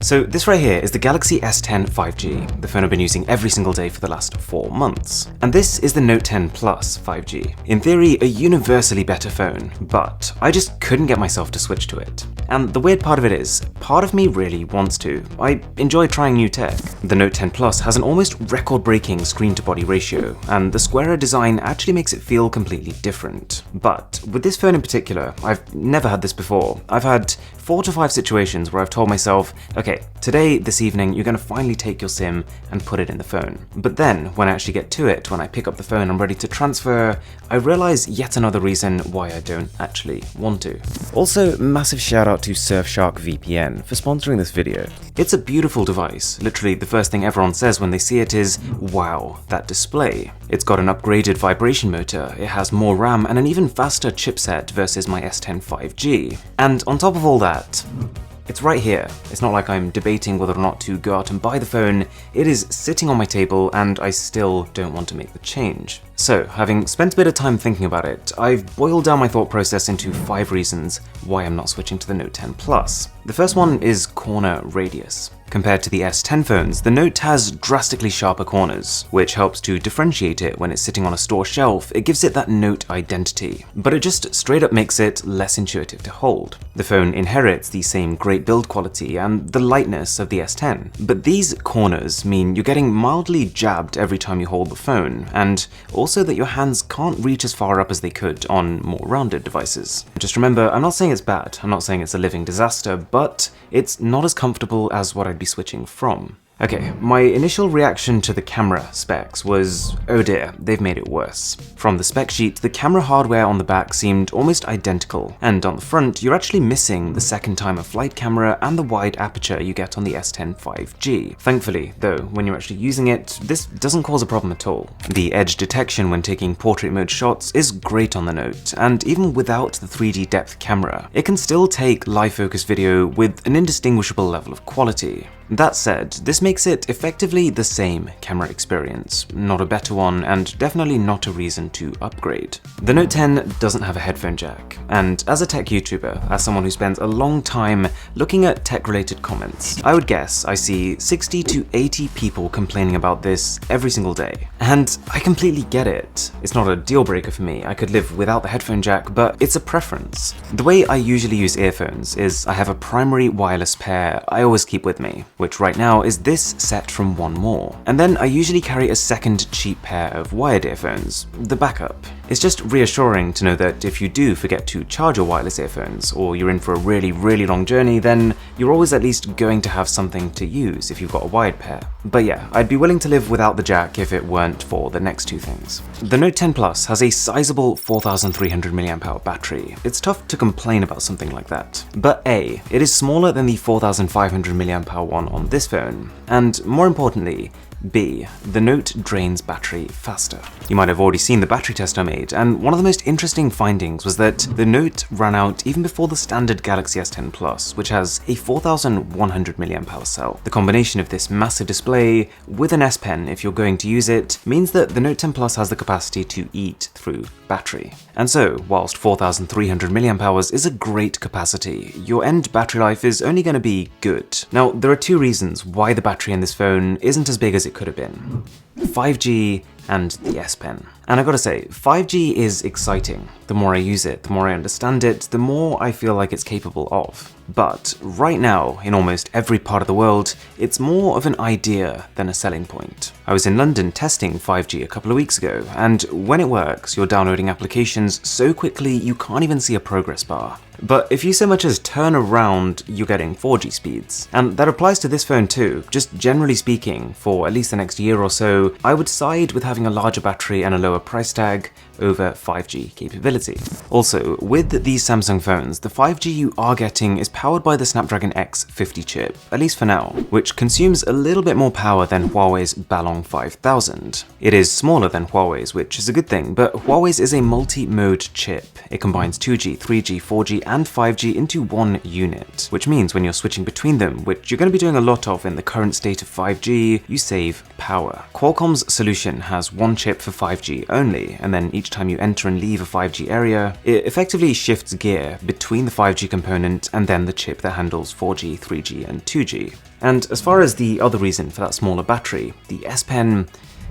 So this right here is the Galaxy S10 5G, the phone I've been using every single day for the last 4 months. And this is the Note 10 Plus 5G. In theory, a universally better phone, but I just couldn't get myself to switch to it. And the weird part of it is, part of me really wants to. I enjoy trying new tech. The Note 10 Plus has an almost record-breaking screen-to-body ratio, and the squarer design actually makes it feel completely different. But with this phone in particular, I've never had this before. I've had 4 to 5 situations where I've told myself, okay, today, this evening, you're going to finally take your SIM and put it in the phone. But then, when I actually get to it, when I pick up the phone and I'm ready to transfer, I realize yet another reason why I don't actually want to. Also, massive shout out to Surfshark VPN for sponsoring this video. It's a beautiful device. Literally, the first thing everyone says when they see it is, wow, that display. It's got an upgraded vibration motor, it has more RAM and an even faster chipset versus my S10 5G. And on top of all that, it's right here. It's not like I'm debating whether or not to go out and buy the phone. It is sitting on my table and I still don't want to make the change. So, having spent a bit of time thinking about it, I've boiled down my thought process into 5 reasons why I'm not switching to the Note 10 Plus. The first one is corner radius. Compared to the S10 phones, the Note has drastically sharper corners, which helps to differentiate it when it's sitting on a store shelf. It gives it that Note identity, but it just straight up makes it less intuitive to hold. The phone inherits the same great build quality and the lightness of the S10, but these corners mean you're getting mildly jabbed every time you hold the phone, and also that your hands can't reach as far up as they could on more rounded devices. Just remember, I'm not saying it's bad, I'm not saying it's a living disaster, but it's not as comfortable as what I'd be switching from. Okay, my initial reaction to the camera specs was, oh dear, they've made it worse. From the spec sheet, the camera hardware on the back seemed almost identical, and on the front, you're actually missing the second time-of-flight camera and the wide aperture you get on the S10 5G. Thankfully, though, when you're actually using it, this doesn't cause a problem at all. The edge detection when taking portrait mode shots is great on the Note, and even without the 3D depth camera, it can still take live focus video with an indistinguishable level of quality. That said, this makes it effectively the same camera experience, not a better one, and definitely not a reason to upgrade. The Note 10 doesn't have a headphone jack, and as a tech YouTuber, as someone who spends a long time looking at tech-related comments, I would guess I see 60 to 80 people complaining about this every single day. And I completely get it. It's not a deal breaker for me, I could live without the headphone jack, but it's a preference. The way I usually use earphones is I have a primary wireless pair I always keep with me, which right now is this set from One More. And then I usually carry a second cheap pair of wired earphones, the backup. It's just reassuring to know that if you do forget to charge your wireless earphones, or you're in for a really long journey, then you're always at least going to have something to use if you've got a wired pair. But yeah, I'd be willing to live without the jack if it weren't for the next 2 things. The Note 10 Plus has a sizable 4300 mAh battery. It's tough to complain about something like that. But A, it is smaller than the 4500 mAh one on this phone, and more importantly, B, the Note drains battery faster. You might have already seen the battery test I made, and one of the most interesting findings was that the Note ran out even before the standard Galaxy S10 Plus, which has a 4100 mAh cell. The combination of this massive display with an S Pen, if you're going to use it, means that the Note 10 Plus has the capacity to eat through battery. And so, whilst 4300 mAh is a great capacity, your end battery life is only going to be good. Now, there are 2 reasons why the battery in this phone isn't as big as it could have been: 5G and the S Pen. And I gotta say, 5G is exciting. The more I use it, the more I understand it, the more I feel like it's capable of. But right now, in almost every part of the world, it's more of an idea than a selling point. I was in London testing 5G a couple of weeks ago, and when it works, you're downloading applications so quickly you can't even see a progress bar. But if you so much as turn around, you're getting 4G speeds. And that applies to this phone too. Just generally speaking, for at least the next year or so, I would side with having a larger battery and a lower price tag over 5G capability. Also, with these Samsung phones, the 5G you are getting is powered by the Snapdragon X50 chip, at least for now, which consumes a little bit more power than Huawei's Balong 5000. It is smaller than Huawei's, which is a good thing, but Huawei's is a multi-mode chip. It combines 2G, 3G, 4G, and 5G into one unit, which means when you're switching between them, which you're going to be doing a lot of in the current state of 5G, you save power. Qualcomm's solution has one chip for 5G only, and then each each time you enter and leave a 5G area, it effectively shifts gear between the 5G component and then the chip that handles 4G, 3G, and 2G. And as far as the other reason for that smaller battery, the S Pen,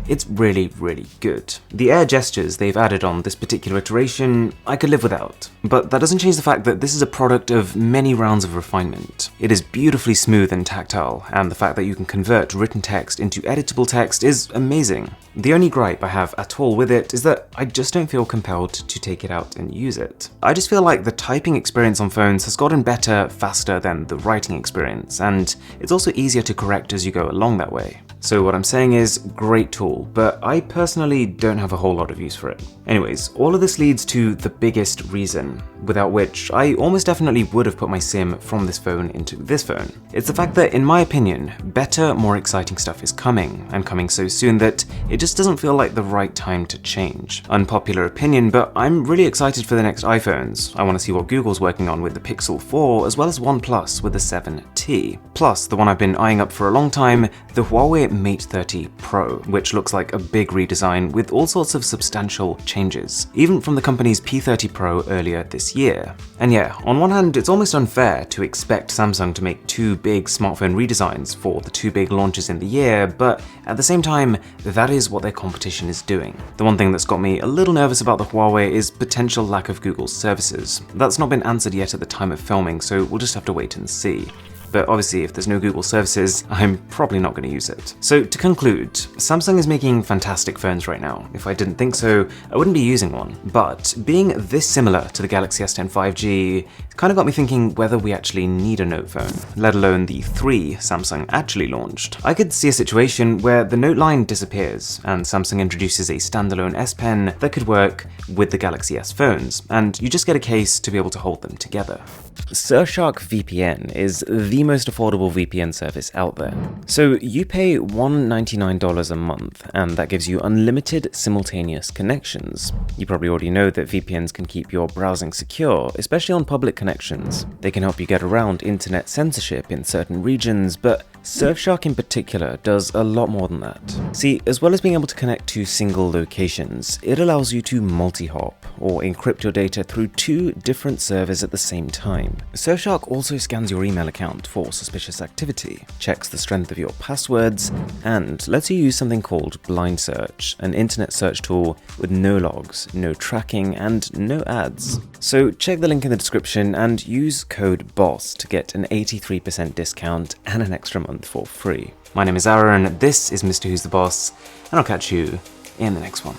it's really, really good. The air gestures they've added on this particular iteration, I could live without. But that doesn't change the fact that this is a product of many rounds of refinement. It is beautifully smooth and tactile, and the fact that you can convert written text into editable text is amazing. The only gripe I have at all with it is that I just don't feel compelled to take it out and use it. I just feel like the typing experience on phones has gotten better faster than the writing experience, and it's also easier to correct as you go along that way. So what I'm saying is, great tool, but I personally don't have a whole lot of use for it. Anyways, all of this leads to the biggest reason, without which I almost definitely would have put my SIM from this phone into this phone. It's the fact that, in my opinion, better, more exciting stuff is coming, and coming so soon that it just doesn't feel like the right time to change. Unpopular opinion, but I'm really excited for the next iPhones. I want to see what Google's working on with the Pixel 4, as well as OnePlus with the 7T. Plus, the one I've been eyeing up for a long time, the Huawei Mate 30 Pro, which looks like a big redesign with all sorts of substantial changes, even from the company's P30 Pro earlier this year. And yeah, on one hand, it's almost unfair to expect Samsung to make two big smartphone redesigns for the two big launches in the year, but at the same time, that is what their competition is doing. The one thing that's got me a little nervous about the Huawei is potential lack of Google's services. That's not been answered yet at the time of filming, so we'll just have to wait and see. But obviously if there's no Google services, I'm probably not going to use it. So to conclude, Samsung is making fantastic phones right now. If I didn't think so, I wouldn't be using one. But being this similar to the Galaxy S10 5G kind of got me thinking whether we actually need a Note phone, let alone the 3 Samsung actually launched. I could see a situation where the Note line disappears and Samsung introduces a standalone S Pen that could work with the Galaxy S phones, and you just get a case to be able to hold them together. Surfshark VPN is the most affordable VPN service out there. So you pay $199 a month, and that gives you unlimited simultaneous connections. You probably already know that VPNs can keep your browsing secure, especially on public connections. They can help you get around internet censorship in certain regions, but Surfshark in particular does a lot more than that. See, as well as being able to connect to single locations, it allows you to multi-hop, or encrypt your data through 2 different servers at the same time. Surfshark also scans your email account for suspicious activity, checks the strength of your passwords, and lets you use something called Blind Search, an internet search tool with no logs, no tracking, and no ads. So check the link in the description and use code BOSS to get an 83% discount and an extra month for free. My name is Aaron, this is Mr. Who's the Boss, and I'll catch you in the next one.